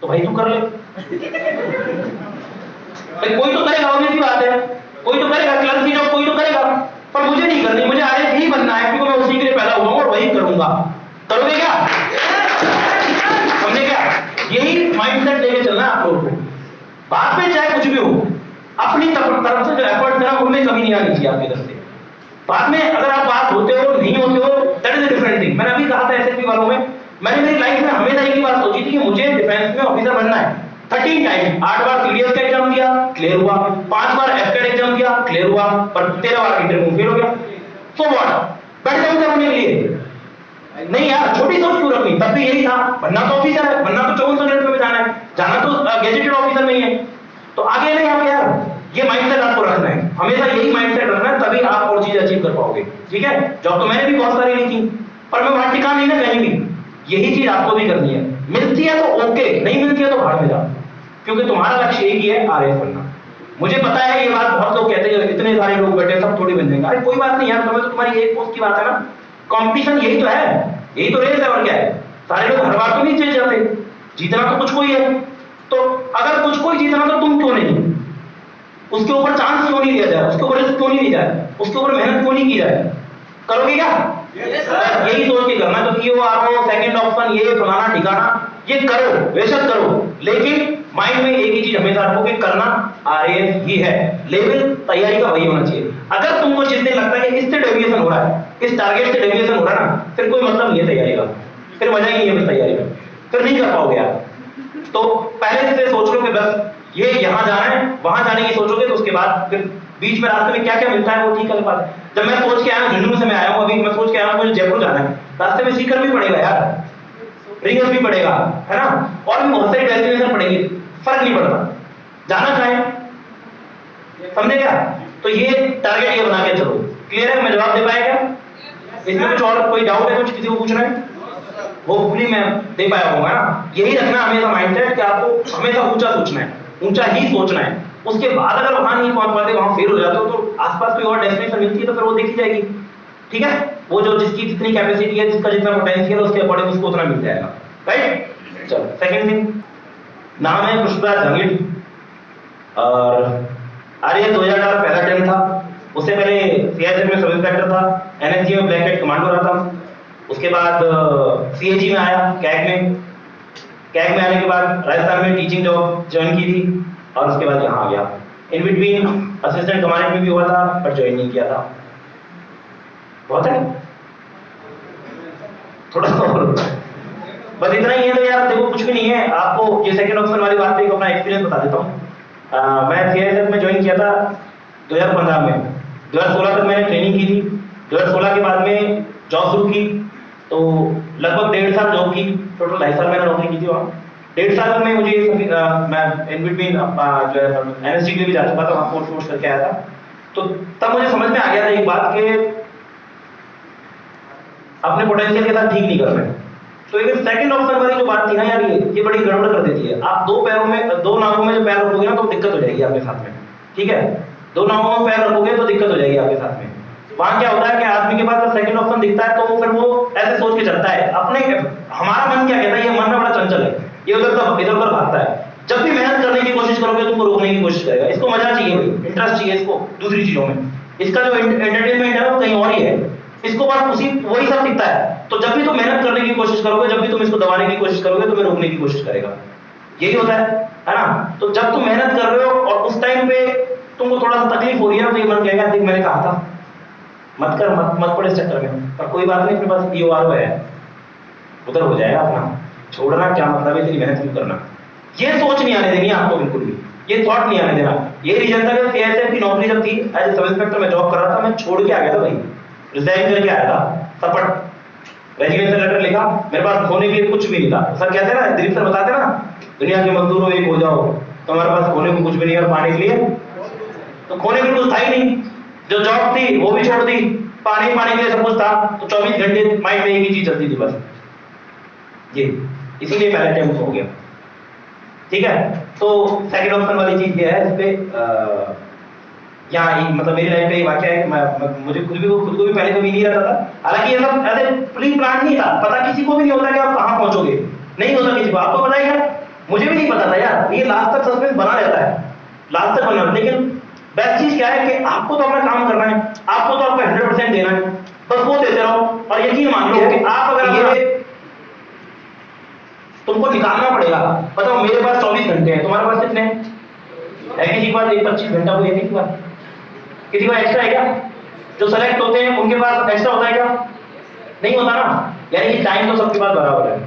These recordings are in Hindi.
तो भाई तू कर ले। भाई कोई तो करेगा, ऑब्वियस सी बात है, कोई तो करेगा, क्लर्क की जॉब कोई तो करेगा, पर मुझे नहीं करनी, मुझे आरएएस ही बनना है क्योंकि मैं उसी के लिए पैदा हुआ हूं और वही करूंगा। करोगे क्या? समझे क्या? यही माइंडसेट लेके चलना है आप लोगों को। बाद में चाहे कुछ भी हो, अपनी तरफ से जो एफर्ट देना उनमें कमी नहीं आनी चाहिए आपकी तरफ से। बाद में अगर आप पास होते हो नहीं होते हो, that is a different thing. मैंने अभी कहा था एसएसबी वालों में, मैंने मेरी लाइफ में हमेशा एक ही बात सोची थी कि मुझे डिफेंस में ऑफिसर बनना है। 13 टाइम, 8 बार सीडीएस का एग्जाम दिया, क्लियर हुआ, 5 बार एफकेट एग्जाम दिया, क्लियर हुआ, पर 13 बार इंटरव्यू फेल हो गया। So what? बैठ जाऊंगा अपने लिए? नहीं यार, छोटी सोच क्यों रखनी? तब भी यही था, बनना तो ऑफिसर है, बनना तो 5400 रेट में जाना है, जाना तो गैजेटेड ऑफिसर नहीं है, तो आगे नहीं आप यार। ये माइंडसेट आपको रखना है, हमेशा यही माइंडसेट रखना है, तभी आप और चीज अचीव कर पाओगे। ठीक है? जॉब तो मैंने भी बहुत सारी ली थी, पर मैं वहां टिका नहीं ना कहीं भी। यही चीज आपको भी करनी है। मिलती है तो ओके, नहीं मिलती है तो भाड़ में जाओ, क्योंकि तुम्हारा लक्ष्य एक ही है, आरएएस बनना। मुझे पता है ये बात बहुत लोग कहते हैं, इतने सारे लोग बैठे सब थोड़ी बन जाएंगे। अरे कोई बात नहीं यार, तुम्हें तो तुम्हारी एक पोस्ट की बात है ना, कंपटीशन यही तो है, यही तो रेस है, और क्या है। सारे लोग हर बार तो नहीं जीत जाते, जीतना तो कुछ कोई है। तो अगर कुछ कोई जीतना तो तुम क्यों नहीं? उसके ऊपर चांस क्यों नहीं दिया जाए, उसके ऊपर रिस्क क्यों नहीं दी जाए, उसके ऊपर मेहनत क्यों नहीं की जाए? करोगे क्या? यही सोच के करना। तो पीओआरओ, सेकंड ऑप्शन, ये फलाना ठिकाना, ये करो, बेशक करो, लेकिन माइंड में एक ही चीज हमेशा रखो कि करना आरएएस ही है। लेवल तैयारी का वही होना चाहिए। अगर तुमको जिस दिन लगता है कि इससे डेविएशन हो रहा है, इस टारगेट से डेविएशन हो रहा है ना, फिर कोई मतलब नहीं है तैयारी का, फिर मजा ही नहीं है बस तैयारी में, फिर नहीं कर पाओगे आप। तो पहले से सोच लो कि बस ये यहां जाना है, वहां जाने की सोचोगे तो उसके बाद फिर बीच में रास्ते में क्या क्या मिलता है वो ठीक है बात है। जब मैं सोच के आया हूं, झुंझुनू से मैं आया हूं, अभी मैं सोच के आया हूं मुझे जयपुर जाना है, रास्ते में सीकर भी पड़ेगा यार, रिंगस भी पड़ेगा, है ना, और भी बहुत सारी डेस्टिनेशन पड़ेगी, फर्क नहीं पड़ता, जाना चाहे। समझे क्या? तो ये टारगेट ये बना के चलो। क्लियर है? मैं जवाब दे पाया क्या? इसमें कुछ और कोई डाउट है? कुछ किसी को पूछना है? होपफुली मैं दे पाया होगा ना। यही रखना हमेशा माइंडसेट कि आपको हमेशा ऊंचा सोचना है, ऊंचा ही सोचना है। उसके बाद अगर वहां नहीं पहुंच पाते, वहां फेल हो जाते हो, तो आसपास कोई और डेस्टिनेशन मिलती है तो फिर वो देखी जाएगी। ठीक है? वो जो जिसकी जितनी कैपेसिटी है, जिसका जितना पोटेंशियल है, उसके अकॉर्डिंग उसको उतना मिल जाएगा। राइट? चलो सेकंड थिंग, नाम है पुष्पराज जंगिड और आरएएस 2008 पहला अटेम्प्ट था। उससे पहले सीआईएसएफ में सब इंस्पेक्टर था, एनएसजी में ब्लैक हेड कमांडो रहा था। उसके बाद सीएजी में आया, कैग में आने के बाद राजस्थान में टीचिंग जॉब ज्वाइन की थी और उसके बाद यहाँ आ गया। इन बिटवीन असिस्टेंट कमांडेंट में भी हुआ था पर ज्वाइन नहीं किया था। बहुत है थोड़ा बस इतना ही है। तो यार देखो कुछ भी नहीं है, आपको ये सेकंड ऑप्शन वाली बात पे अपना एक्सपीरियंस बता देता हूँ। मैं सीआईएसएफ में ज्वाइन किया था 2015 में, 2016 तक मैंने ट्रेनिंग की थी। 2016 के बाद में जॉब शुरू की, तो लगभग 1.5 साल जॉब की, टोटल 2.5 साल मैंने नौकरी की थी वहाँ। 1.5 साल में मुझे मैं इन बिटवीन जो है एनएसजी के लिए भी जा चुका था, वहाँ कोर्स करके आया था। तो तब मुझे समझ में आ गया था एक बात कि अपने पोटेंशियल के साथ ठीक नहीं कर रहे। तो एक सेकंड ऑप्शन वाली जो बात थी ना यार, ये बड़ी गड़बड़ कर देती है। आप दो नावों में जो पैर रखोगे ना तो दिक्कत हो जाएगी आपके साथ में। ठीक है? 2 नावों में पैर रखोगे तो दिक्कत हो जाएगी आपके साथ में। वहां क्या होता है कि आदमी के पास जब सेकंड ऑप्शन दिखता है तो फिर वो ऐसे सोच के चलता है अपने। हमारा मन क्या कहता है, ये मन में बड़ा चंचल है, ये इधर उधर भागता है। जब भी मेहनत करने की कोशिश करोगे तुमको रोकने की कोशिश करेगा। इसको मजा चाहिए भाई, इंटरेस्ट चाहिए इसको दूसरी चीजों में, इसका जो एंटरटेनमेंट है वो कहीं और ही है, इसको बस वही सब दिखता है। तो जब भी तुम मेहनत करने की कोशिश करोगे, जब भी तुम इसको दबाने की कोशिश करोगे, तुम्हें रोकने की कोशिश करेगा। यही होता है ना? तो जब तुम मेहनत कर रहे हो और उस टाइम पे तुमको थोड़ा सा तकलीफ हो रही है ना, तो ये मन कहेगा देख मैंने कहा था मत कर, मत पड़े इस चक्कर में। पर कोई बात नहीं, अपने पास पीओआरओ है, उधर हो जाएगा अपना। छोड़ना क्या मतलब है, इतनी मेहनत क्यों करना? ये सोच नहीं आने देनी आपको, बिल्कुल भी ये थॉट नहीं आने देना। ये रीजन था कि सीआईएसएफ की नौकरी जब थी, एज सब इंस्पेक्टर मैं जॉब कर रहा था, मैं छोड़ के आ गया था भाई, रिजाइन करके आया था सपट। रेजिग्नेशन लेटर लिखा, मेरे पास खोने के लिए कुछ भी नहीं था। सर कहते हैं ना, दिलीप सर बताते ना, दुनिया के मजदूरों एक हो जाओ, तुम्हारे पास खोने को कुछ भी नहीं और पाने के लिए तो खोने के लिए कुछ था ही नहीं। जो जॉब थी वो भी छोड़ दी, पानी के लिए सब कुछ था, तो 24 घंटे माइंड में एक ही चीज चलती थी बस ये, इसीलिए पहले अटेम्प्ट हो गया। ठीक है? तो सेकंड ऑप्शन वाली चीज ये है, इस पे यहाँ मतलब मेरी लाइफ में ये वाक्य है कि मुझे खुद को भी पहले कभी नहीं रहता था। हालांकि ये सब ऐसे प्री प्लान नहीं था, पता किसी को भी नहीं होता कि आप कहाँ पहुंचोगे, नहीं होता किसी को। आपको पता है क्या, मुझे भी नहीं पता था यार, ये लास्ट तक सस्पेंस बना रहता है, लास्ट तक बना। लेकिन बेस्ट चीज क्या है कि आपको तो अपना काम करना है, आपको तो आपका 100% देना है, बस वो देते रहो। और यकीन मान लो कि आप अगर ये तुमको निकालना पड़ेगा, बताओ मेरे पास 24 घंटे हैं, तुम्हारे पास कितने हैं? है किसी के पास 25 घंटा को, किसी के पास, किसी को एक्स्ट्रा है क्या? जो सेलेक्ट होते हैं उनके पास एक्स्ट्रा होता है क्या? नहीं होता ना। यानी कि टाइम तो सबके पास बराबर है,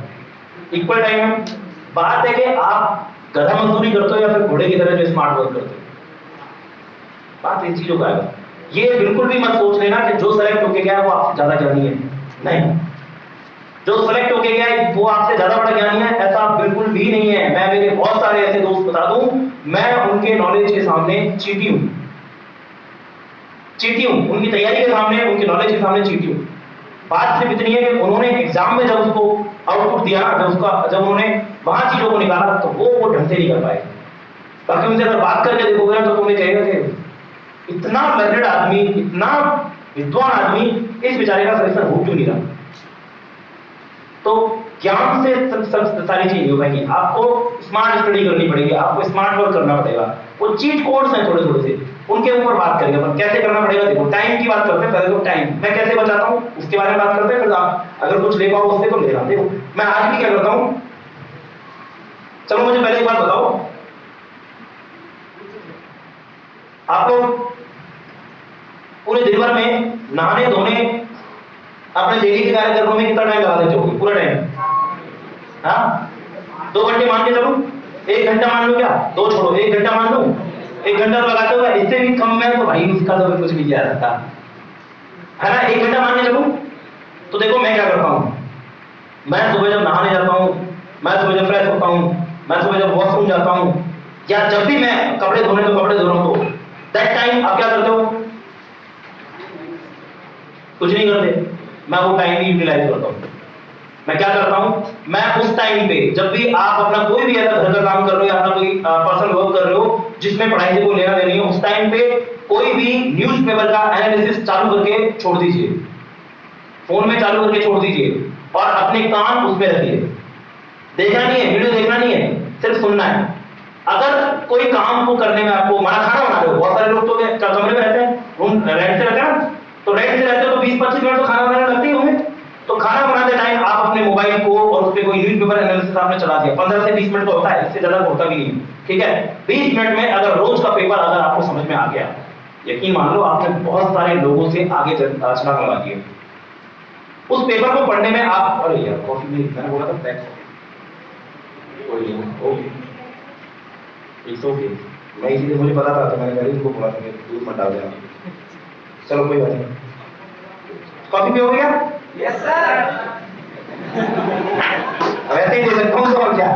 इक्वल टाइम है। बात है कि आप गधा मजदूरी करते हो या फिर घोड़े की तरह जो स्मार्ट वर्क करते हो, बात इन चीजों का है। ये बिल्कुल भी मत सोच लेना कि जो सेलेक्ट होके गया है वो आपसे ज्यादा ज्ञानी है, नहीं। जो सेलेक्ट होके गया है वो आपसे ज्यादा बड़ा ज्ञानी है, ऐसा बिल्कुल भी नहीं है। मैं मेरे बहुत सारे ऐसे दोस्त बता दूं, मैं उनके नॉलेज के सामने चीटी हूं, चीटी हूं उनकी तैयारी के सामने, उनकी नॉलेज के सामने चीटी हूं। बात सिर्फ इतनी है कि उन्होंने एग्जाम में जब उसको आउटपुट दिया, जब उन्होंने वहां चीजों को निकाला तो वो ढंग से नहीं कर पाए। बाकी उनसे अगर बात करके देखोगे ना तो तुम्हें कहेगा कि इतना लर्नेड आदमी, इतना विद्वान आदमी, इस बेचारे का सिलेक्शन हो क्यों नहीं रहा। तो ज्ञान से सब सारी चीजें हो पाएंगी। आपको स्मार्ट स्टडी करनी पड़ेगी, आपको स्मार्ट वर्क करना पड़ेगा। वो चीट कोड्स हैं थोड़े थोड़े से, उनके ऊपर बात करेंगे अपन कैसे करना पड़ेगा। देखो टाइम की बात करते हैं, पहले तो टाइम मैं कैसे बचाता हूं उसके बारे में बात करते हैं, फिर आप अगर कुछ ले पाओ उससे तो ले रहा। देखो मैं आज भी क्या करता हूं, चलो मुझे पहले एक बात बताओ, आप लोग पूरे दिन भर में नहाने धोने अपने डेली के कार्यक्रमों में कितना टाइम लगा देते हो? पूरा टाइम, हाँ 2 घंटे मान के चलो, 1 घंटा मान लो, क्या 2 छोड़ो 1 घंटा मान लो, 1 घंटा लगाते हो, इससे भी कम में तो भाई उसका तो कुछ नहीं किया जाता है ना। 1 घंटा मान के चलो। तो देखो मैं क्या करता हूं, मैं सुबह जब नहाने जाता हूं, मैं सुबह जब फ्रेश होता हूं, मैं सुबह जब वॉशरूम जाता हूं, या जब भी मैं कपड़े धोने तो कपड़े धो रहा हूं, तो दैट टाइम आप क्या करते हो? कुछ नहीं करते। मैं वो टाइम भी यूटिलाइज करता हूं। मैं क्या करता हूं, मैं उस टाइम पे जब भी आप अपना कोई भी ऐसा घर का काम कर रहे हो या अपना कोई पर्सनल वर्क कर रहे हो जिसमें पढ़ाई से कोई लेना देना नहीं है, उस टाइम पे कोई भी न्यूज़पेपर का एनालिसिस चालू करके छोड़ दीजिए, फोन में चालू करके छोड़ दीजिए और अपने कान उसमें रखिए। देखना नहीं है, वीडियो देखना नहीं है, सिर्फ सुनना है। अगर कोई काम को करने में आपको खाना बना रहे हो, बहुत सारे लोग तो कमरे में रहते हैं, रूम रेंट से रहते हैं ना, तो रेंट से रहते हो तो 20-25 मिनट तो खाना बनाने लगते ही होंगे। तो खाना बनाते टाइम आप अपने मोबाइल को और उस पर कोई न्यूज़पेपर एनालिसिस आपने चला दिया, 15 से 20 मिनट तो होता है, इससे ज्यादा होता भी नहीं है, ठीक है। 20 मिनट में अगर रोज का पेपर अगर आपको समझ में आ गया, यकीन मान लो आपने बहुत सारे लोगों से आगे चलना लगा दिया। उस पेपर को पढ़ने में आप, अरे यार कॉफी में मैंने बोला था पैक कोई ओके इट्स ओके, मैं इसीलिए मुझे पता था तो मैंने पहले उनको बोला था कि दूध मत डाल देना। चलो कोई बात नहीं, कॉफी पे हो गया? Yes sir. वैसे ही दे सकता हूँ तो और क्या।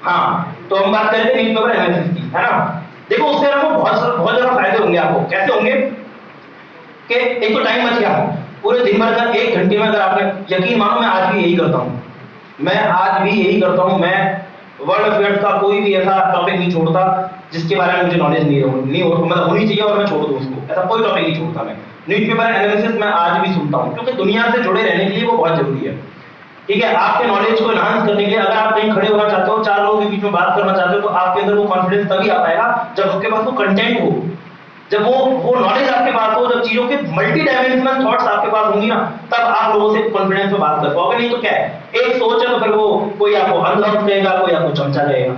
हाँ तो हम बात करेंगे न्यूज़पेपर एनालिसिस की, है ना। देखो उससे आपको बहुत ज्यादा फायदे होंगे। आपको कैसे होंगे कि एक तो टाइम बच गया, पूरे दिन भर का 1 घंटे में अगर आपने, यकीन मानो मैं आज भी यही करता हूँ, मैं आज भी यही करता हूँ। मैं वर्ल्ड अफेयर्स का कोई भी ऐसा टॉपिक नहीं छोड़ता जिसके बारे में मुझे नॉलेज नहीं हो, मतलब होनी चाहिए और मैं छोड़ दूं उसको, ऐसा कोई टॉपिक नहीं छोड़ता मैं। न्यूज़पेपर एनालिसिस मैं आज भी सुनता हूँ क्योंकि दुनिया से जुड़े रहने के लिए वो बहुत जरूरी है, ठीक है। आपके नॉलेज को एनहांस करने के लिए अगर आप कहीं खड़े होना चाहते हो, 4 लोगों के बीच में बात करना चाहते हो, तो आपके अंदर वो कॉन्फिडेंस तभी आ पाएगा जब आपके पास वो कंटेंट हो, जब वो नॉलेज आपके पास हो, जब चीजों के मल्टी डायमेंशनल थॉट्स आपके पास होंगी ना, तब आप लोगों से कॉन्फिडेंस में बात कर पाओगे। नहीं तो क्या है, एक सोच है तो फिर वो कोई आपको अंधभक्त कहेगा, कोई आपको चमचा कहेगा।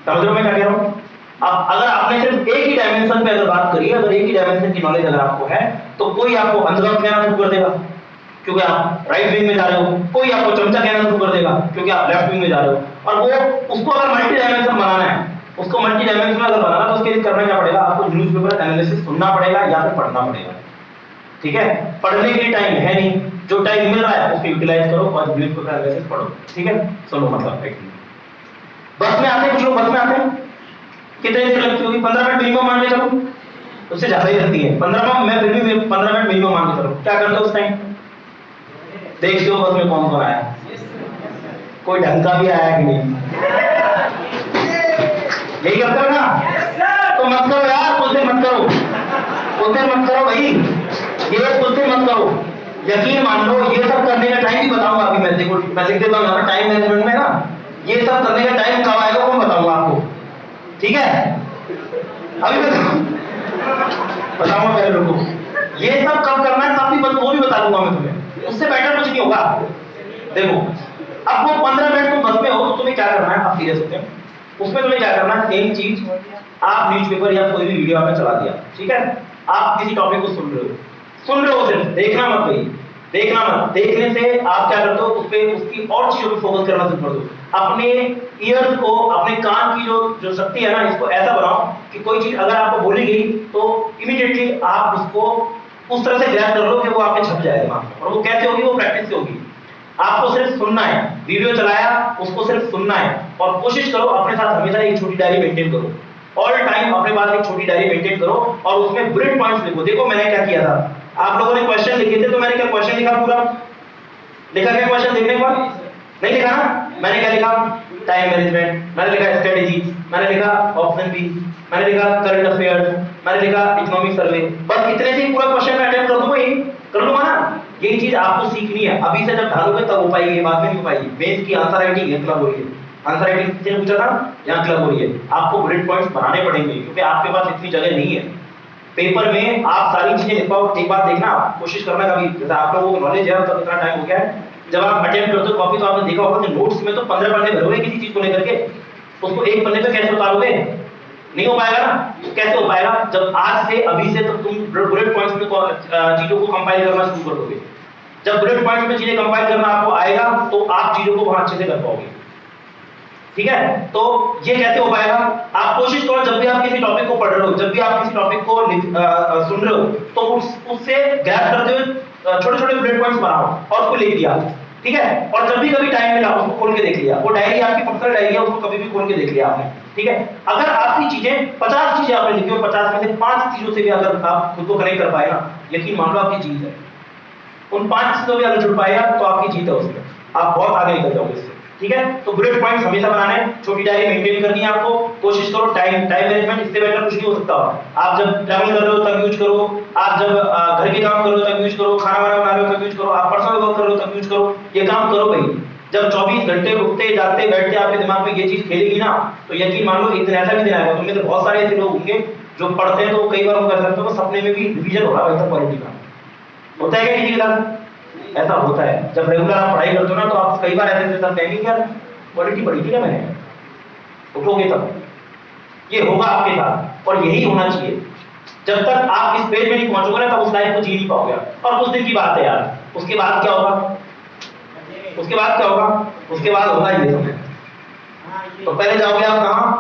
समझ रहे हो मैं क्या कह रहा हूँ? अब अगर आपने सिर्फ एक ही डायमेंशन पे अगर बात करी है, अगर एक ही डायमेंशन की नॉलेज अगर आपको है, तो कोई आपको अंधभक्त कहना शुरू कर देगा क्योंकि आप राइट विंग में जा रहे हो, कोई आपको चमचा कहना शुरू कर देगा क्योंकि आप लेफ्ट विंग में जा रहे हो। और वो उसको अगर मल्टी डायमेंशन बनाना है, उसको मल्टी डायमेंशनल अगर बनाना तो उसके लिए करना क्या पड़ेगा, आपको न्यूज़पेपर एनालिसिस सुनना पड़ेगा या फिर पढ़ना पड़ेगा, ठीक है। पढ़ने के लिए टाइम है नहीं, जो टाइम मिल रहा है उसको यूटिलाइज करो और न्यूज़पेपर एनालिसिस पढ़ो, ठीक है। सुनो मतलब बस में आते हैं, कुछ लोग बस में आते हैं, कितने देर लगती होगी? 15 मिनट मिनिमम मान के चलो, उससे ज्यादा ही लगती है 15 मिनट। मैं फिर भी 15 मिनट मिनिमम मान के चलो। क्या करते हो उस टाइम? देखते हो बस में कौन कौन आया, कोई ढंग का भी आया कि नहीं, यही करते हो ना? तो मत करो यार, कुछ देर मत करो, कुछ देर मत करो भाई, ये कुछ देर मत करो, यकीन मान लो ये सब करने का टाइम भी बताऊंगा अभी। मैं देखो मैं लिख देता हूं यहाँ पर टाइम मैनेजमेंट में ना, ये सब करने का टाइम कब आएगा वो बताऊंगा आपको, ठीक है? अभी बताऊंगा, पहले रुको। ये सब कब करना है तब भी वो भी बता दूंगा मैं तुम्हें, उससे बेटर कुछ नहीं होगा। देखो अब वो 15 मिनट तुम बस में हो तो तुम्हें क्या करना है, आप सीरियस होते हैं, उसमें तुम्हें क्या करना है, सेम चीज आप न्यूज़पेपर या कोई भी वीडियो आपने चला दिया, ठीक है? आप किसी टॉपिक को सुन रहे हो, सिर्फ देखना मत भाई, देखना मत। देखने से आप क्या करते हो, उस पे उसकी और चीजों पे फोकस करना शुरू कर दो। अपने ईयर्स को, अपने कान की जो शक्ति है ना, इसको ऐसा बनाओ कि कोई चीज अगर आपको बोली गई तो इमीडिएटली आप उसको उस तरह से ग्रैब कर लो कि वो आपके छप जाए दिमाग में। और वो कैसे होगी, वो प्रैक्टिस से होगी। आपको सिर्फ सुनना है, वीडियो चलाया उसको सिर्फ सुनना है, और कोशिश करो अपने साथ हमेशा एक छोटी डायरी मेंटेन करो। ऑल टाइम अपने पास एक छोटी डायरी मेंटेन करो और उसमें बुलेट पॉइंट्स लिखो। देखो मैंने क्या किया था, आप लोगों ने क्वेश्चन लिखे थे तो मैंने क्या क्वेश्चन लिखा, पूरा लिखा क्या क्वेश्चन देखने के बाद? नहीं लिखा ना? मैंने क्या लिखा, टाइम मैनेजमेंट, मैंने लिखा स्ट्रेटेजी, मैंने लिखा ऑप्शन बी, मैंने लिखा करंट अफेयर्स, मैंने लिखा इकोनॉमिक सर्वे। बस इतने से ही पूरा क्वेश्चन मैं अटेम्प्ट कर दूंगा, यही कर लूंगा ना। यही चीज आपको सीखनी है, अभी से जब ढालोगे तब हो पाएगी, बाद में नहीं हो पाएगी। मेंस की आंसर राइटिंग है, क्लब हो रही है, आंसर राइटिंग किसने पूछा था, यहाँ क्लब हो रही है। आपको बुलेट पॉइंट्स बनाने पड़ेंगे क्योंकि आपके पास इतनी जगह नहीं है पेपर में आप सारी चीजें लिख पाओ। एक बात देखना, कोशिश करना कभी, जैसे आप लोगों को नॉलेज है तो इतना टाइम हो गया है, जब आप अटेम्प्ट करते हो कॉपी तो आपने देखा होगा कि नोट्स में तो 15 पन्ने भरोगे किसी चीज को लेकर के, उसको एक पन्ने पे कैसे उतारोगे? नहीं हो पाएगा ना। कैसे हो पाएगा, जब आज से अभी से तो तुम बुलेट पॉइंट्स में चीजों को कंपाइल करना शुरू कर दोगे। जब बुलेट पॉइंट्स में चीजें कंपाइल करना आपको आएगा तो आप चीजों को बहुत अच्छे से कर पाओगे, ठीक है? तो ये कैसे हो पाएगा, आप कोशिश करो जब भी आप किसी टॉपिक को पढ़ रहे हो, जब भी आप किसी टॉपिक को सुन रहे हो तो उससे ग्रैब करते हुए छोटे छोटे बुलेट पॉइंट्स बनाओ और उसको लिख दिया, ठीक है? और जब भी कभी टाइम मिला उसको खोल के देख लिया। वो डायरी आपकी पर्सनल डायरी है, उसको कभी भी खोल के देख लिया आपने, ठीक है? अगर आपकी चीजें 50 चीजें आपने लिखी और 50 में से 5 चीजों से भी अगर आप खुद को कनेक्ट कर पाए ना, यकीन मान लो आपकी जीत है। उन 5 चीजों भी अगर जुड़ पाएगा तो आपकी जीत है, उसमें आप बहुत आगे निकल जाओगे इससे, ठीक है? तो बुलेट पॉइंट्स हमेशा बनाने, छोटी डायरी मेंटेन करनी है आपको। कोशिश करो टाइम मैनेजमेंट, इससे बेटर कुछ नहीं हो सकता। आप जब ट्रैवल कर रहे हो तब यूज करो, आप जब घर के काम कर रहे हो तब यूज करो, खाना वाना बना रहे हो तब यूज करो, आप पर्सनल वर्क कर रहे हो तब यूज करो। ये काम करो भाई। जब 24 घंटे उठते जागते बैठते आपके दिमाग में ये चीज खेलेगी ना, तो यकीन मान लो एक दिन ऐसा भी दिन आएगा, तुम में से बहुत सारे ऐसे लोग होंगे जो पढ़ते हैं तो कई बार कर सकते हो सपने में भी रिवीजन हो रहा है क्वालिटी का। होता है क्या किसी के साथ? ऐसा होता है। जब रेगुलर आप पढ़ाई करते हो ना तो आप कई बार ऐसे कहेंगे कि यार क्वालिटी पढ़ी थी क्या मैंने, उठोगे तब ये होगा आपके साथ, और यही होना चाहिए। जब तक आप इस पेज में नहीं पहुंचोगे ना तब उस लाइफ को जी नहीं पाओगे। और कुछ दिन की बात है यार, उसके बाद क्या होगा, उसके बाद क्या होगा, उसके बाद होगा ये समय। तो पहले जाओगे आप कहां,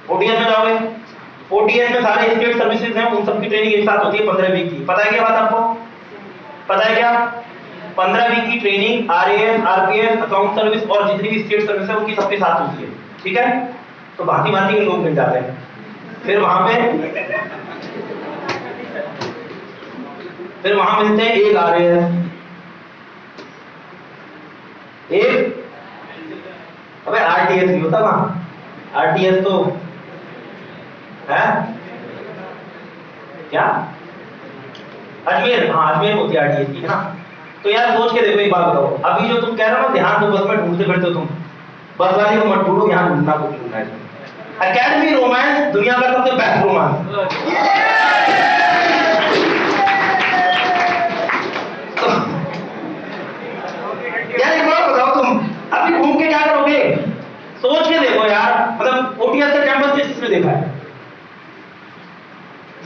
ओटीएस में जाओगे। ओटीएस में सारे स्टेट सर्विसेज हैं, उन सबकी ट्रेनिंग एक साथ होती है 15 वीक की। पता है क्या बात आपको, पता है क्या? 15 वीक की training RAS, RPS, account service और जितनी भी स्टेट सर्विस है उनकी सबके साथ होती है, ठीक है? तो भांति भांति के लोग मिल जाते हैं। फिर वहां मिलते हैं एक आरएएस, एक अबे आरटीएस नहीं होता वहां, आरटीएस तो है क्या, अजमेर, हाँ अजमेर होती है आरटीएस की, है ना? तो यार सोच के देखो एक बात बताओ, अभी जो तुम कह रहे हो ना ध्यान दो, बस में ढूंढते फिरते हो तुम, बस वाली को मत ढूंढो, यहाँ ढूंढना को ढूंढना है। एकेडमी रोमांस दुनिया का सबसे बेस्ट रोमांस। यार एक बात बताओ, तुम अभी घूम के क्या करोगे? सोच के देखो यार, मतलब ओटीएस का कैंपस किसने देखा है?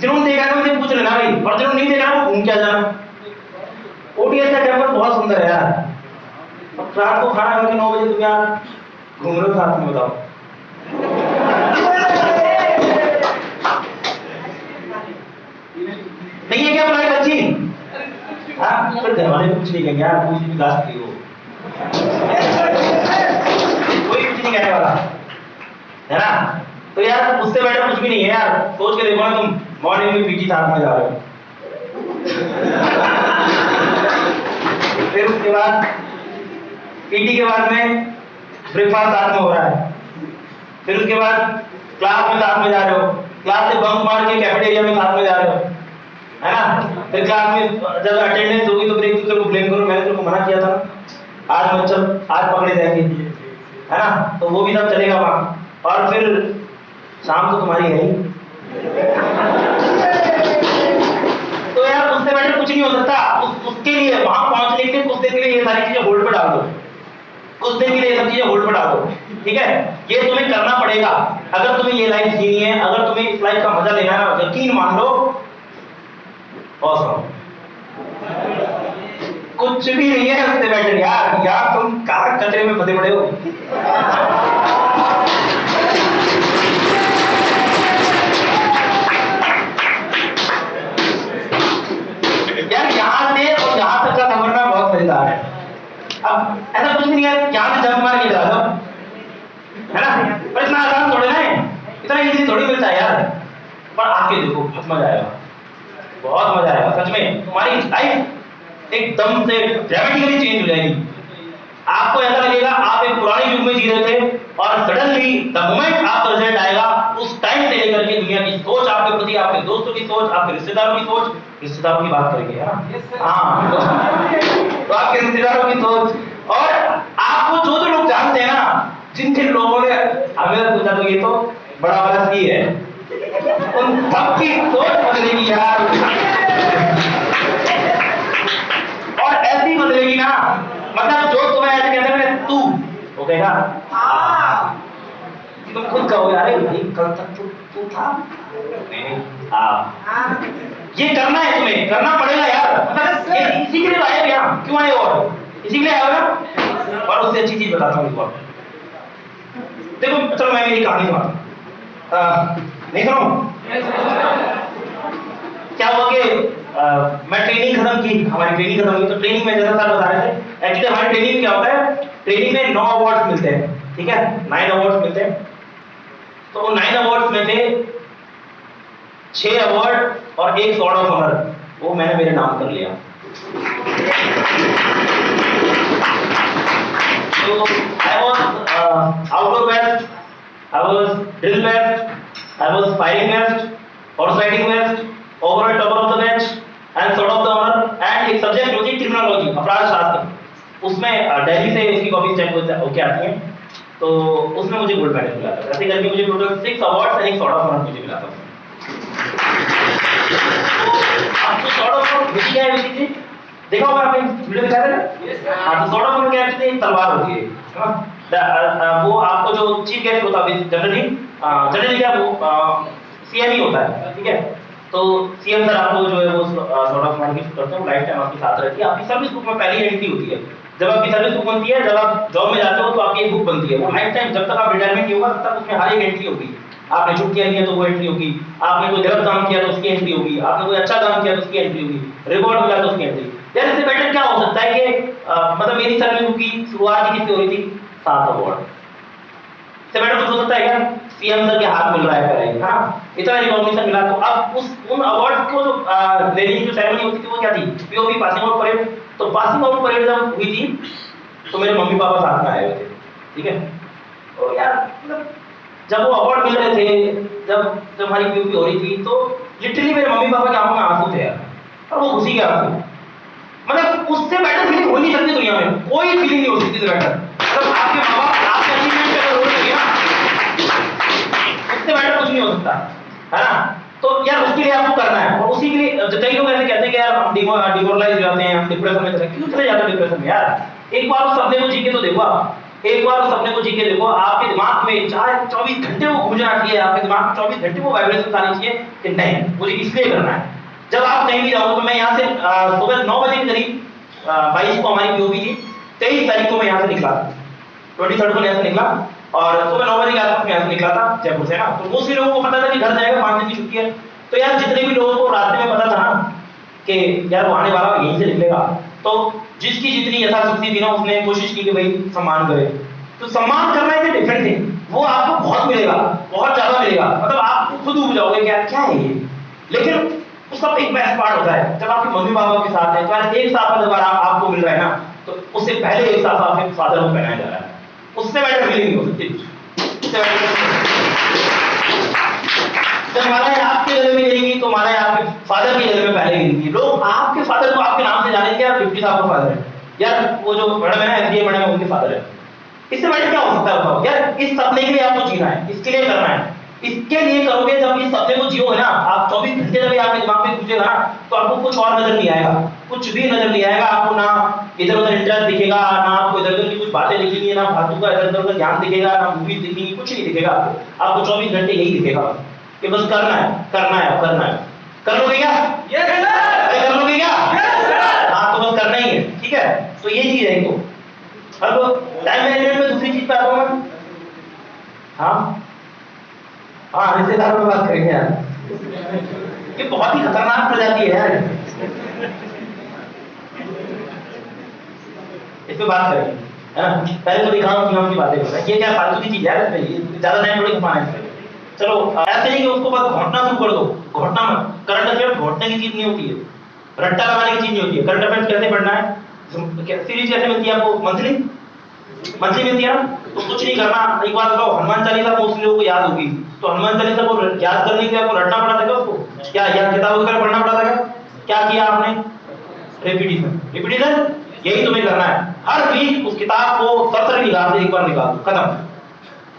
जिन्होंने देखा है उनसे पूछ लेना भाई, और जिन्होंने नहीं देखा वो घूम क्या जाना। ओटीएस का कैंपस बहुत सुंदर है यार। अब रात को खाना खा के 9 बजे तुम यार घूम रहे हो साथ में, बताओ। नहीं है क्या तुम्हारी बच्ची? हाँ, फिर घर वाले कुछ नहीं कहेंगे यार, कोई भी गास्ट की हो, कोई कुछ नहीं कहने वाला, है ना? तो यार उससे बेटर कुछ भी नहीं है यार। सोच के देखो ना, तुम मॉर्निंग में पीटी साथ में जा रहे हो, फिर उसके बाद पीटी के बाद में ब्रेकफास्ट साथ में हो रहा है, फिर उसके बाद क्लास में साथ में जा रहे हो, क्लास से बंक मार के कैफेटेरिया में साथ में जा रहे हो, है ना? फिर क्लास में जब अटेंडेंस होगी तो फिर एक दूसरे को ब्लेम करो, मैंने तेरे को मना किया था, आज मत चल, आज पकड़े जाएंगे, है ना? तो वो भी सब चलेगा वहां। और फिर शाम तो तुम्हारी है ही। तो यार उससे बेटर कुछ नहीं हो सकता। उसके लिए वहां पहुंचने के लिए कुछ देर के लिए ये सारी चीजें होल्ड पर डाल दो, कुछ देर के लिए ये सब चीजें होल्ड पर डाल दो, ठीक है? ये तुम्हें करना पड़ेगा अगर तुम्हें ये लाइफ जीनी है, अगर तुम्हें इस लाइफ का मजा लेना है ना, यकीन मान लो। ऑसम, कुछ भी नहीं है उससे बेटर यार। यार तुम कहां कचरे में फंसे पड़े हो। यार यहाँ से और यहाँ तक का समझना बहुत मजेदार है। अब ऐसा कुछ नहीं है यहाँ से जंप मार के चला जाओ, है ना? पर इतना आसान थोड़े ना है, इतना इजी थोड़ी मिलता है यार। पर आके देखो, बहुत मजा आएगा, बहुत मजा आएगा सच में। तुम्हारी लाइफ एकदम से ड्रामेटिकली चेंज हो जाएगी। आपको ऐसा लगेगा आप एक पुराने युग में जी रहे थे और सडनली द मोमेंट आपका रिजल्ट आएगा, उस टाइम से लेकर के दुनिया की सोच आपके प्रति, आपके दोस्तों की सोच, आपके रिश्तेदारों की सोच, रिश्तेदारों की बात करेंगे, है ना? हाँ, तो आपके रिश्तेदारों की सोच, और आपको जो जो लोग जानते हैं ना, जिन जिन लोगों ने हमें पूछा तो ये तो बड़ा वाला सी है, उन सबकी सोच बदलेगी यार। और ऐसी बदलेगी ना, मतलब जो तुम्हें ऐसे कहते हैं तू, वो कहेगा हाँ। तुम खुद कहोगे अरे भाई कल तक तू था, नहीं हाँ। ये करना है, तुम्हें करना पड़ेगा यार। मतलब इसी के लिए आए यहाँ, क्यों आए? और इसी के लिए आए हो ना। और उससे अच्छी चीज बताता हूँ एक और। देखो चलो मैं मेरी कहानी सुनाता, नहीं सुनो? क्या हुआ कि मैं ट्रेनिंग खत्म की, हमारी ट्रेनिंग खत्म हुई। तो ट्रेनिंग में जैसा सर बता रहे थे, एक्चुअली हमारी ट्रेनिंग में क्या होता है, ट्रेनिंग में 9 अवार्ड्स मिलते हैं, ठीक है? 9 अवार्ड्स मिलते हैं। तो उन 9 अवार्ड्स में से 6 अवार्ड और 1 सॉर्ड ऑफ ऑनर, वो मैंने मेरे नाम कर लिया। तो I was outdoor best, I was drill best, I was firing best, horse riding best, overall topper of the batch, and sword of the honor, and एक सब्जेक्ट होती है क्रिमिनोलॉजी, अपराध शास्त्र। उसमें दिल्ली से उसकी कॉपी चेक होके आती है, तो उसमें मुझे गोल्ड मेडल मिला था। ऐसे करके मुझे टोटल 6 अवार्ड्स और 1 सॉर्ड ऑफ ऑनर मुझे मिला था। आपको सॉर्ड ऑफ ऑनर मिल गया है वैसे जी, देखा होगा आपने वीडियो दिखाया था ना? हाँ, तो सॉर्ड ऑफ ऑनर क्या है? एक तलवार होती है, हाँ? वो आपको जो चीफ गेस्ट होता है जनरली क्या वो सीएम ही होता है, ठीक है? तो सीएम सर आपको जो है वो सॉर्ड ऑफ ऑनर गिफ्ट करते हैं, लाइफ टाइम आपके साथ रहती है। आपकी सर्विस बुक में पहली एंट्री होती है, जब आपकी सर्विस बुक बनती है, जब आप जॉब में जाते हो तो आपकी एक बुक बनती है, वो लाइफ टाइम जब तक आप रिटायरमेंट नहीं होगा तब तक उसमें हर एक एंट्री होगी। आपने छुट्टियां ली है तो वो एंट्री होगी, आपने कोई गलत काम किया तो उसकी एंट्री होगी, आपने कोई अच्छा काम किया तो उसकी एंट्री होगी, रिवॉर्ड मिला तो उसकी एंट्री। यार इससे बेटर क्या हो सकता है कि मतलब मेरी सर्विस बुक की शुरुआत ही किससे हो रही थी? 7 अवार्ड से बेटर कुछ हो सकता है क्या? सीएम सर के हाथ मिल रहा है करेंगे, हाँ, इतना रिकॉग्निशन मिला। तो अब उन अवार्ड को जो लेने की जो सेरेमनी होती थी वो क्या थी? POP, passing out parade. तो पासिंग आउट परेड जब हुई थी तो मेरे मम्मी पापा साथ में आए हुए थे, ठीक है? तो यार मतलब जब वो अवार्ड मिल रहे थे, जब हमारी पीओपी हो रही थी, तो लिटरली मेरे मम्मी पापा की आंखों में आंसू थे यार, और वो खुशी के आंसू। मतलब उससे बेटर फीलिंग हो नहीं सकती दुनिया में, कोई फीलिंग नहीं हो सकती इससे बेटर। मतलब आपके माँ बाप आपके अचीवमेंट अगर हो रही है ना, उससे बेटर कुछ नहीं हो सकता, है ना? तो यार उसके लिए आपको करना है, और उसी के लिए कई लोग ऐसे कहते हैं कि यार हम डिमोरलाइज हो जाते हैं, हम डिप्रेशन में चले। क्यों चले जाते हैं डिप्रेशन में यार? एक बार उस सपने को जी के तो देखो आप, एक बार उस सपने को जी के देखो। आपके दिमाग में चाहे 24 घंटे वो घूमना चाहिए, आपके दिमाग में 24 घंटे वो वाइब्रेशन आनी चाहिए कि नहीं मुझे इसलिए करना है। जब आप कहीं भी जाओगे, तो मैं यहाँ से सुबह 9 बजे के करीब 22 को हमारी पीओपी थी, 23 तारीख को मैं यहाँ से निकला, 23 को यहाँ से निकला, और सुबह 9 बजे के आसपास मैं यहाँ से निकला था जयपुर से ना। तो मोस्टली लोगों को पता था कि घर जाएगा, 5 दिन की छुट्टी है। तो यार जितने भी लोगों को रास्ते में पता था ना कि यार वो आने वाला यहीं से निकलेगा, तो जिसकी जितनी यथाशक्ति थी ना, उसने कोशिश की कि भाई सम्मान करे। तो सम्मान करना इज डिफरेंट थिंग, वो आपको बहुत मिलेगा, बहुत ज्यादा मिलेगा। मतलब आप खुद उब जाओगे कि यार क्या है ये। लेकिन उसका एक बेस्ट पार्ट होता है जब आपके मम्मी पापा के साथ है, तो यार एक साथ में दोबारा आपको मिल रहा है ना, तो उससे पहले एक साथ आपके फादर को पहनाया जा रहा है, उससे बेटर फीलिंग नहीं हो सकती। जब मालाएं आपके गले में गिरेंगी तो मालाएं आपके फादर के गले में पहले गिरेंगी। लोग आपके फादर को आपके नाम से जानेंगे, यार डिप्टी साहब का फादर है, यार वो जो मैडम है ना एसडीए मैडम है उनके फादर है। इससे बड़े क्या हो सकता है बताओ? यार इस सपने के लिए आपको जीना है, इसके लिए करना है, इसके लिए करोगे। जब इस सपने को जियोगे ना आप 24 घंटे जब आपके दिमाग में घुसेगा ना तो आपको कुछ और नजर नहीं आएगा, कुछ भी नजर नहीं आएगा आपको। ना इधर उधर इंटरेस्ट दिखेगा, ना आपको इधर उधर की कुछ बातें दिखेंगी, ना फालतू का इधर उधर ध्यान दिखेगा, ना मूवीज दिखेंगी, कुछ नहीं दिखेगा आपको। आपको 24 घंटे यही दिखेगा कि बस करना है, करना है, करना है। कर लोगे क्या? Yes sir. कर लोगे क्या? Yes sir. हाँ तो बस करना ही है, ठीक है। तो ये चीज है। तो अब टाइम मैनेजमेंट में दूसरी चीज पे आता हूं मैं। हाँ हाँ रिश्तेदारों में बात करेंगे यार, ये बहुत ही खतरनाक प्रजाति है यार, इस पे बात करेंगे है ना। पहले तो दिखाऊं कि हम की बातें कर रहे हैं, ये क्या फालतू की चीज है, ये ज्यादा टाइम थोड़ी घुमाना है। चलो ऐसे नहीं कि उसको बस घोटना शुरू कर दो, घोटना मत। करंट अफेयर घोटने की चीज नहीं होती है, रट्टा लगाने की चीज नहीं होती है। करंट अफेयर कैसे पढ़ना है, सीरीज कैसे मिलती है आपको, मंथली मंथली मिलती है ना। तो कुछ नहीं करना, एक बात बताओ, हनुमान चालीसा मोस्टली लोगों को याद होगी, तो हनुमान चालीसा को याद करने के लिए आपको रटना पड़ा था उसको, क्या या किताब वगैरह पढ़ना पड़ा था क्या किया आपने? रिपीटिशन, रिपीटिशन यही तुम्हें करना है। हर वीक उस किताब को सरसरी निगाह से एक बार निकाल दो, खत्म।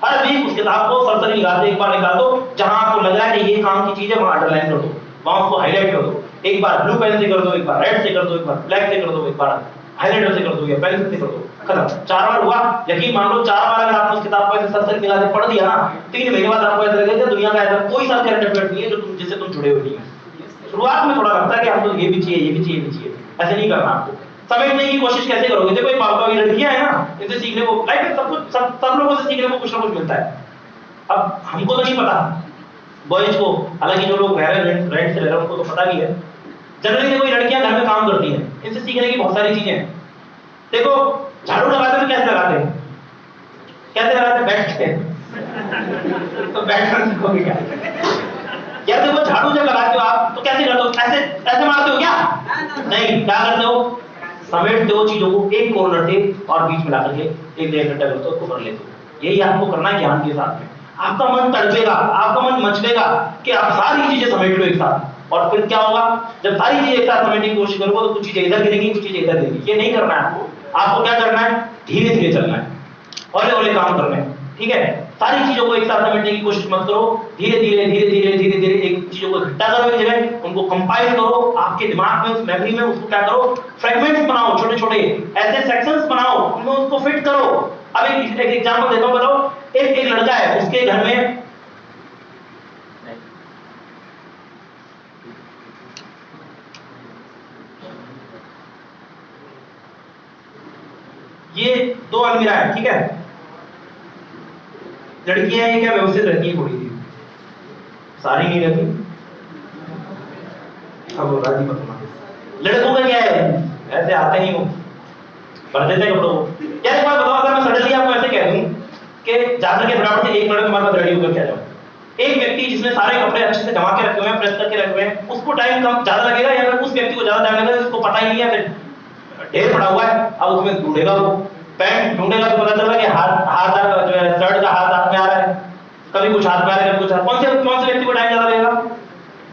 हर वीक उस किताब को सरसरी निगाह से एक बार निकाल दो, जहां आपको लग रहा है कि ये काम की चीज है वहां अंडरलाइन कर दो, वहां उसको हाईलाइट कर दो। एक बार ब्लू पेन से कर दो, एक बार रेड से कर दो, एक बार ब्लैक से कर दो, एक बार हाईलाइटर से कर दो या पेंसिल से कर दो, खत्म। 4 बार हुआ, यकीन मान लो 4 बार अगर आपने उस किताब को ऐसे सरसरी निगाह से पढ़ दिया ना, 3 महीने बाद आपको ऐसा लगेगा दुनिया का ऐसा कोई सा करंट अफेयर नहीं है जो तुम जिससे तुम जुड़े हुए नहीं हो। शुरुआत में थोड़ा लगता है कि हमको ये भी चाहिए, ये भी चाहिए, ये भी चाहिए, ऐसे नहीं करना आपको। समझने की कोशिश कैसे करोगे? देखो ये पापा की लड़कियां है ना, इनसे सीखने को लाइफ में सब कुछ सब लोगों से सीखने को कुछ ना कुछ मिलता है। अब हमको तो नहीं पता बॉयज को, हालांकि जो लोग रह रहे हैं रेंट से रह रहे हैं उनको तो पता भी है। जनरली देखो ये लड़कियां घर में काम करती हैं, इनसे सीखने की बहुत सारी चीजें हैं। देखो झाड़ू लगाते तो कैसे लगाते हैं, कैसे लगाते हैं? बैठ के। तो बैठ कर सीखोगे क्या यार? देखो झाड़ू जब लगाते हो आप तो कैसे करते हो? ऐसे ऐसे मारते हो क्या? नहीं, क्या करते हो? समेटते हो चीजों को एक कॉर्नर से और बीच में ला करके एक डेढ़ घंटा करते हो, उसको कर लेते हो। यही आपको करना है ज्ञान के साथ में। आपका मन तड़पेगा, आपका मन मचलेगा कि आप सारी चीजें समेट लो एक साथ, और फिर क्या होगा? जब सारी चीजें एक साथ समेटने की कोशिश करोगे तो कुछ चीजें इधर गिरेंगी, कुछ चीजें इधर गिरेंगी। ये नहीं करना है आपको। आपको क्या करना है? धीरे धीरे चलना है, औले औले काम करने हैं, ठीक है। सारी चीजों को एक साथ समेटने की कोशिश मत करो, धीरे धीरे धीरे धीरे धीरे धीरे एक चीजों को इकट्ठा करो एक जगह, उनको कंपाइल करो आपके दिमाग में, उस मेमोरी में उसको क्या करो? फ्रेगमेंट्स बनाओ, छोटे छोटे ऐसे सेक्शंस बनाओ, उनमें उसको फिट करो। अब एक एग्जांपल देता हूं, बताओ एक लड़का है, उसके घर में ये 2 अलमीरा है, ठीक है। लड़कियां ये क्या व्यवस्थित रहती है थोड़ी सी, सारी नहीं रहती। अब राजी मत होना। लड़कों का क्या है, ऐसे आते ही हो भर देते हैं कपड़ों को। यार एक बात बताओ, अगर मैं सडनली आपको ऐसे कह दूं कि जाकर के फटाफट से 1 मिनट तुम्हारे पास रेडी होकर के आ जाओ, एक व्यक्ति जिसने सारे कपड़े अच्छे से जमा के रखे हुए हैं, प्रेस करके रखे हुए हैं, उसको टाइम कम ज्यादा लगेगा या फिर उस व्यक्ति को ज्यादा टाइम लगेगा जिसको पता ही नहीं है, फिर ढेर पड़ा हुआ है, अब उसमें ढूंढेगा, वो पैंट ढूंढेगा तो पता चला कि हाथ जो है शर्ट का हाथ में आ रहा है, कभी कुछ हाथ में आ रहा है, कभी कुछ हाथ। कौन से व्यक्ति को टाइम ज्यादा लगेगा?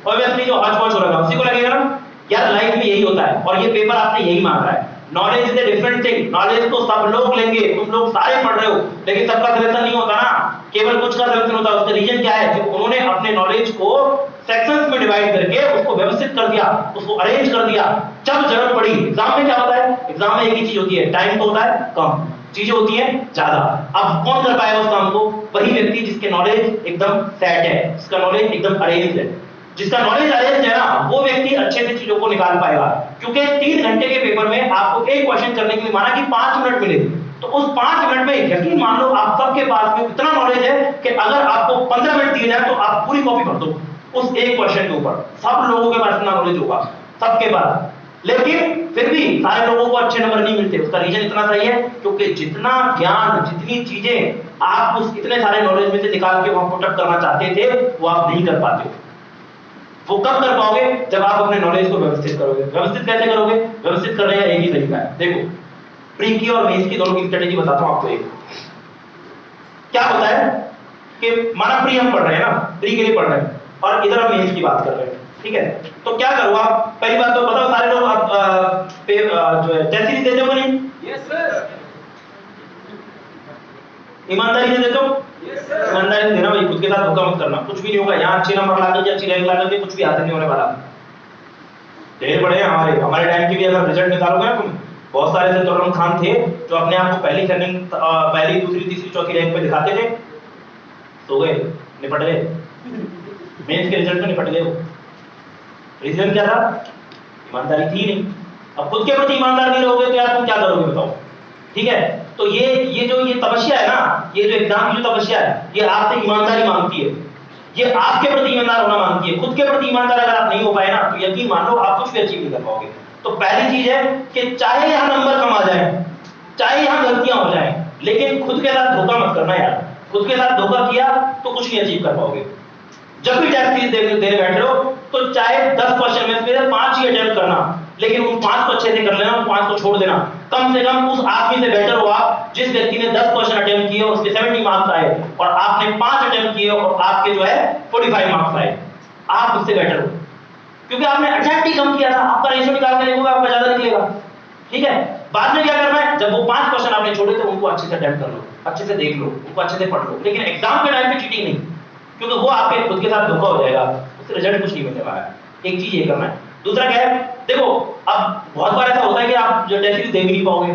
ऑब्वियसली जो हॉच पॉच हो रहा है उसी को लगेगा ना। यार लाइफ में यही होता है, और ये पेपर आपसे यही मांग रहा है। Knowledge is a different thing, knowledge तो सब लोग लेंगे, तुम लोग सारे पढ़ रहे हो, लेकिन सबका सिलेक्शन नहीं होता ना, केवल कुछ का सिलेक्शन होता है। उसका रीजन क्या है? कि उन्होंने अपने नॉलेज को सेक्शंस में डिवाइड करके उसको व्यवस्थित कर दिया, उसको अरेंज कर दिया। जब जरूरत पड़ी, एग्जाम में क्या होता है? एग्जाम में एक ही चीज होती है, टाइम तो होता है कम, चीजें होती हैं ज्यादा। अब कौन कर पाएगा उस काम को? वही व्यक्ति जिसके नॉलेज एकदम सेट है, जिसका नॉलेज एकदम अरेंज है। जिसका नॉलेज अरेंज है ना, वो व्यक्ति अच्छे से चीजों को निकाल पाएगा। क्योंकि 3 घंटे के पेपर में आपको एक क्वेश्चन करने के लिए माना कि 5 मिनट मिले, तो उस 5 मिनट में यकीन मान लो आप सबके पास में इतना नॉलेज है कि अगर आपको 15 मिनट दिए जाए तो आप पूरी कॉपी भर दो उस एक क्वेश्चन के ऊपर। सब लोगों के पास इतना नॉलेज होगा, सबके पास। लेकिन फिर भी सारे लोगों को अच्छे नंबर नहीं मिलते। उसका रीजन इतना सही है क्योंकि जितना ज्ञान, जितनी चीजें आप उस इतने सारे नॉलेज में से निकाल के वहां पुटअप करना चाहते थे, वो आप नहीं कर पाते। वो कब कर पाओगे? जब आप अपने नॉलेज को व्यवस्थित करोगे। व्यवस्थित कैसे करोगे? व्यवस्थित करने का एक ही तरीका है। देखो, प्री की और मेंस की दोनों की स्ट्रेटेजी बताता हूं आपको। एक क्या होता है कि माना प्री हम पढ़ रहे हैं ना, प्री के लिए पढ़ रहे हैं, और इधर हम मेंस की बात कर रहे हैं, ठीक है। तो क्या करो आप, पहली बात तो बताओ सारे लोग आप जो है टेस्ट सीरीज देते हो नहीं? Yes sir. ईमानदारी से देते हो? Yes sir. ईमानदारी से देना भाई, खुद के साथ धोखा मत करना, कुछ भी नहीं होगा। यहाँ अच्छे नंबर ला करके, अच्छी रैंक ला करके कुछ भी हासिल नहीं होने वाला। ढेर बड़े हैं हमारे टाइम के भी, अगर रिजल्ट निकालोगे ना तुम, बहुत सारे ऐसे तरुण खान थे जो अपने आप को पहली सेकंड पहली दूसरी तीसरी चौथी रैंक पे दिखाते थे, सो गए, निपट गए, मेंस के रिजल्ट में निपट गए। रीजन क्या था? ईमानदारी थी नहीं। अब खुद के प्रति ईमानदार नहीं रहोगे तो यार तुम क्या करोगे बताओ, ठीक है। तो ये जो ये तपस्या है ना, ये जो एग्जाम की जो तपस्या है, ये आपसे ईमानदारी मांगती है, ये आपके प्रति ईमानदार होना मांगती है। खुद के प्रति ईमानदार अगर आप नहीं हो पाए ना, तो यकीन मान लो आप कुछ भी अचीव नहीं कर पाओगे। तो पहली चीज है कि चाहे यहाँ नंबर कम आ जाए, चाहे यहाँ गलतियां हो जाए, लेकिन खुद के साथ धोखा मत करना यार। खुद के साथ धोखा किया तो कुछ नहीं अचीव कर पाओगे। जब भी टेस्ट सीरीज देने बैठे हो तो चाहे 10 क्वेश्चन में से 5 ही अटेम्प्ट करना, लेकिन उन 5 को अच्छे से कर लेना, उन 5 को छोड़ देना। कम से कम उस आदमी से बेटर हो आप जिस व्यक्ति ने 10 क्वेश्चन अटेम्प्ट किए, उसके 70 मार्क्स आए और आपने 5 अटेम्प्ट किए और आपके जो है 45 मार्क्स आए। आप उससे बेटर हो क्योंकि आपने अटेम्प्ट ही कम किया था। आपका रेशियो निकाल के देखोगे आपका ज्यादा निकलेगा, ठीक है। बाद में क्या करना है, जब वो 5 क्वेश्चन आपने छोड़े थे उनको अच्छे से अटेम्प्ट कर लो, अच्छे से देख लो, उनको अच्छे से पढ़ लो, लेकिन एग्जाम के टाइम पे चीटिंग नहीं, क्योंकि वो आपके खुद के साथ धोखा हो जाएगा, उससे रिजल्ट कुछ नहीं मिलने वाला है। एक चीज ये करना है। दूसरा क्या है, देखो अब बहुत बार ऐसा होता है कि आप जो टेस्ट सीरीज दे भी नहीं पाओगे।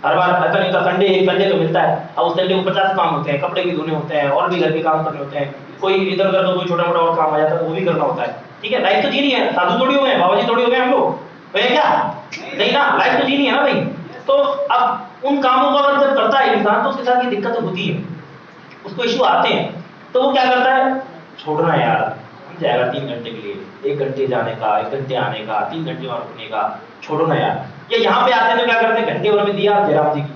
हर बार ऐसा नहीं होता, संडे तो मिलता है, अब उस संडे को 50 काम होते हैं, कपड़े भी धोने होते हैं और भी घर के काम करने होते हैं, कोई इधर उधर तो कोई छोटा मोटा और काम आ जाता है तो वो भी करना होता है, ठीक है। लाइफ तो जीनी है, साधु थोड़ी हो गए, बाबा जी थोड़ी हो गए हम लोग, भैया क्या नहीं ना, लाइफ तो जीनी है ना भाई। तो अब उन कामों को अगर जब करता है इंसान तो उसके साथ ये दिक्कत होती है, उसको इशू आते हैं, तो वो क्या करता है, छोड़ना यार, हम जाएगा 3 घंटे के लिए, 1 घंटे जाने का, 1 घंटे आने का, 3 घंटे वहां रुकने का, छोड़ो ना यार। या यहाँ पे आते हैं तो क्या करते हैं, घंटे भर में दिया जयराम जी की,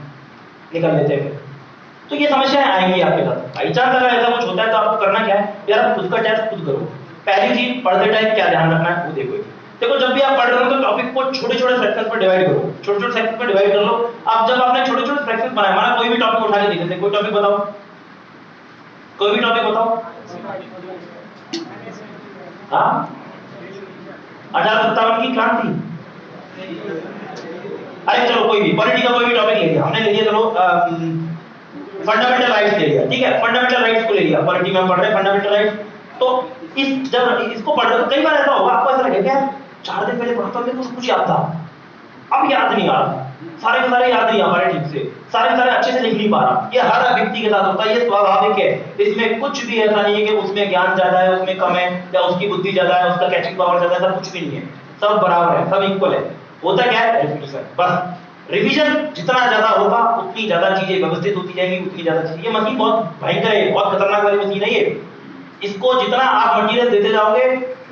निकल लेते हैं। तो ये समस्याएं आएंगी आपके साथ। बाई चांस अगर ऐसा कुछ होता है तो आपको करना क्या है, यार खुद का टेस्ट खुद करो। पहली चीज, पढ़ते टाइम क्या ध्यान रखना है वो देखो। देखो जब भी आप पढ़ रहे हो तो टॉपिक को छोटे छोटे सेक्शंस में डिवाइड करो, छोटे छोटे सेक्शन में डिवाइड कर लो। अब जब आपने छोटे छोटे सेक्शन बनाए, माना कोई भी टॉपिक उठा के देख लेते हैं, कोई टॉपिक बताओ, कोई भी टॉपिक बताओ। हाँ, 1857 की क्रांति, अरे चलो कोई भी पॉलिटी का कोई भी टॉपिक ले लिया हमने, ले लिया चलो फंडामेंटल राइट्स ले लिया, ठीक है। फंडामेंटल राइट्स को ले लिया, पॉलिटी में हम पढ़ रहे हैं फंडामेंटल राइट्स। तो इस जब इसको पढ़ रहे हो कई बार ऐसा होगा, आपको ऐसा लगेगा क्या 4 दिन पहले पढ़ा था, मेरे को कुछ याद था, अब याद नहीं आ रहा, सारे के सारे याद नहीं आ पा रहे ठीक से, सारे के सारे अच्छे से लिख नहीं पा रहा। ये हर व्यक्ति के साथ होता है, ये स्वाभाविक है, इसमें कुछ भी ऐसा नहीं है कि उसमें ज्ञान ज्यादा है, उसमें कम है, या उसकी बुद्धि ज्यादा है, उसका कैचिंग पावर ज्यादा है, सब कुछ भी नहीं है, सब बराबर है, सब इक्वल है। होता क्या है, रिपीटेशन। बस रिवीजन जितना ज्यादा होगा उतनी ज्यादा चीजें व्यवस्थित होती जाएंगी, उतनी ज्यादा चीजें। ये मशीन बहुत भयंकर है, बहुत खतरनाक वाली मशीन है ये। इसको जितना आप मटेरियल देते जाओगे,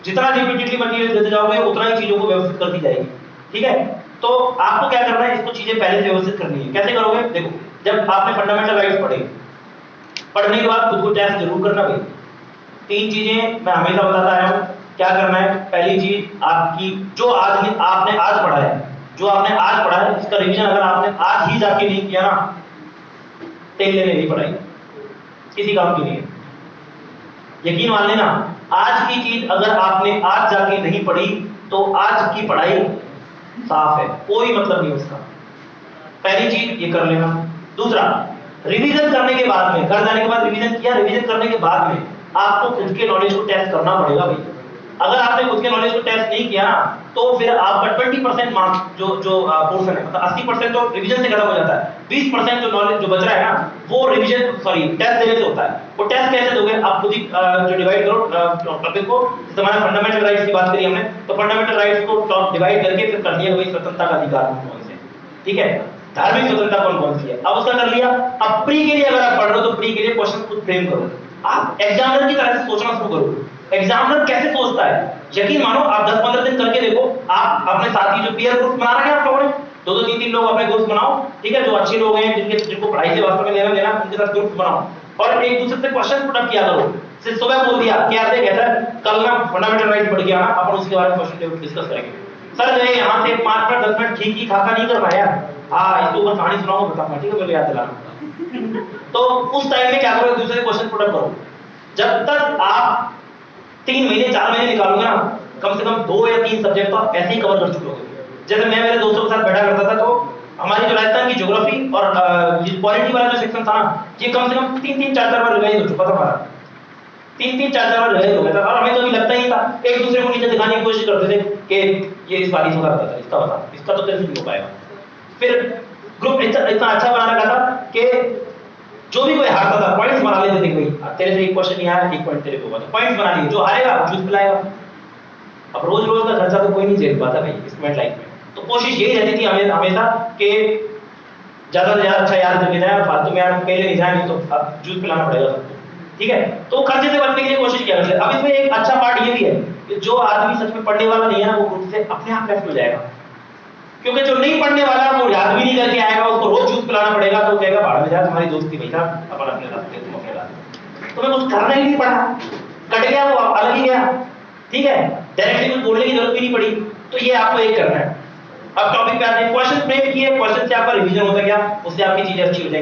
जितना रिपीटेडली मटेरियल देते जाओगे, उतना ही चीजों को व्यवस्थित करती जाएगी, ठीक है। तो आपको क्या करना है, इसको चीजें पहले से व्यवस्थित करनी है। कैसे करोगे, देखो जब आपने फंडामेंटल राइट्स पढ़े, पढ़ने के बाद खुद को टेस्ट जरूर करना भाई। 3 चीजें मैं हमेशा बताता आया हूं, क्या करना है। पहली चीज, आपकी जो आपने आज पढ़ा है, जो आपने आज पढ़ा है इसका रिवीजन अगर आपने आज ही जाके नहीं किया ना, तेल लेने नहीं पढ़ाई, किसी काम की नहीं है। यकीन मान लेना, आज की चीज अगर आपने आज जाके नहीं पढ़ी तो आज की पढ़ाई साफ है, कोई मतलब नहीं उसका। पहली चीज ये कर लेना। दूसरा, रिवीजन करने के बाद में, घर जाने के बाद रिवीजन किया, रिवीजन करने के बाद में आपको खुद के नॉलेज को टेस्ट करना पड़ेगा भाई। अगर आपने खुद के नॉलेज को टेस्ट नहीं किया तो फिर आपका 20% मार्क्स जो पोर्शन है, मतलब 80% तो रिवीजन से खत्म हो जाता है, 20% जो नॉलेज जो बच रहा है ना, वो रिवीजन टेस्ट देने से होता है। वो टेस्ट कैसे दोगे, आप खुद ही जो डिवाइड करो टॉपिक को। जैसे हमारा फंडामेंटल राइट्स की बात करी हमने, तो फंडामेंटल राइट्स को डिवाइड करके फिर कर दिया भाई स्वतंत्रता का अधिकार कौन से, ठीक है, धार्मिक स्वतंत्रता कौन कौन सी है, अब उसका कर लिया। अब प्री के लिए अगर आप पढ़ रहे हो तो प्री के लिए क्वेश्चन खुद फ्रेम करो, आप एग्जामिनर की तरह से सोचना शुरू करो। एग्जामिनर कैसे सोचता है, यकीन मानो आप 10-15 दिन करके देखो। आप अपने साथी जो पीयर ग्रुप बना रहे हैं आप लोगों ने, 2-2, 3-3 लोग अपने ग्रुप बनाओ, ठीक है, जो अच्छे लोग हैं, जिनको पढ़ाई से वास्तव में लेना देना, उनके साथ ग्रुप बनाओ और एक दूसरे से क्वेश्चन पुट अप किया करो। सिर्फ सुबह बोल दिया क्या से कहता है, कल ना फंडामेंटल राइट पढ़ के आना, अपन उसके बारे में क्वेश्चन डिस्कस करेंगे। सर जो है यहाँ से 5 मिनट 10 मिनट ठीक खाका नहीं कर पाया, हाँ इसके ऊपर कहानी सुनाऊंगा, बताऊंगा, ठीक है, मेरे याद दिलाना। तो उस टाइम में क्या करो, एक दूसरे से क्वेश्चन पुट अप करो। जब तक आप 3 महीने 4 महीने निकालोगे ना, कम से कम 2 या 3 सब्जेक्ट तो आप ऐसे ही कवर कर चुके होगे। जैसे मैं मेरे दोस्तों के साथ बैठा करता था, तो हमारी जो राजस्थान की ज्योग्राफी और पॉलिटी वाला जो सेक्शन था ना, ये कम से कम 3-3 4-4 बार रिवाइज हो चुका था हमारा। 3-3 4-4 बार रिवाइज हो गया था, और हमें तो अभी लगता ही था, एक दूसरे को नीचे दिखाने की कोशिश करते थे कि ये इस बार इसका बता था, इसका बता, इसका तो कैसे नहीं हो पाएगा। फिर ग्रुप इतना अच्छा बना रखा था कि जो भी कोई हारता था पॉइंट्स बना लेते थे, भाई तेरे से एक क्वेश्चन नहीं आया, 1 पॉइंट तेरे को होगा, तो पॉइंट्स बना लिए, जो हारेगा वो जूस पिलाएगा। अब रोज रोज का खर्चा तो कोई नहीं झेल पाता भाई स्टूडेंट लाइफ में, तो कोशिश यही रहती थी हमें हमेशा कि ज्यादा से ज्यादा अच्छा याद करके जाए, और फालतू में यार पहले नहीं जाए, नहीं तो अब जूस पिलाना पड़ेगा सबको, ठीक है। तो खर्चे से बचने के लिए कोशिश किया करते। अब इसमें एक अच्छा पार्ट ये भी है कि जो आदमी सच में पढ़ने वाला नहीं है ना, वो ग्रुप से अपने आप लेफ्ट हो जाएगा, क्योंकि जो नहीं पढ़ने वाला वो याद भी नहीं करके आएगा, उसको रोज जूस पिलाना पड़ेगा, तो कहेगा भाड़ में जा, तुम्हारी दोस्ती भैया अपन अपने रास्ते, तुम अपने रास्ते। तो मैं कुछ करना ही नहीं पड़ा, कट गया, वो अलग ही गया, ठीक है, डायरेक्टली कुछ बोलने की जरूरत भी नहीं पड़ी। तो ये आपको एक करना है। अब टॉपिक पे आते हैं, क्वेश्चन फ्रेम किए, क्वेश्चन से आपका रिवीजन होता गया, उससे आपकी चीजें अच्छी हो जाएंगी।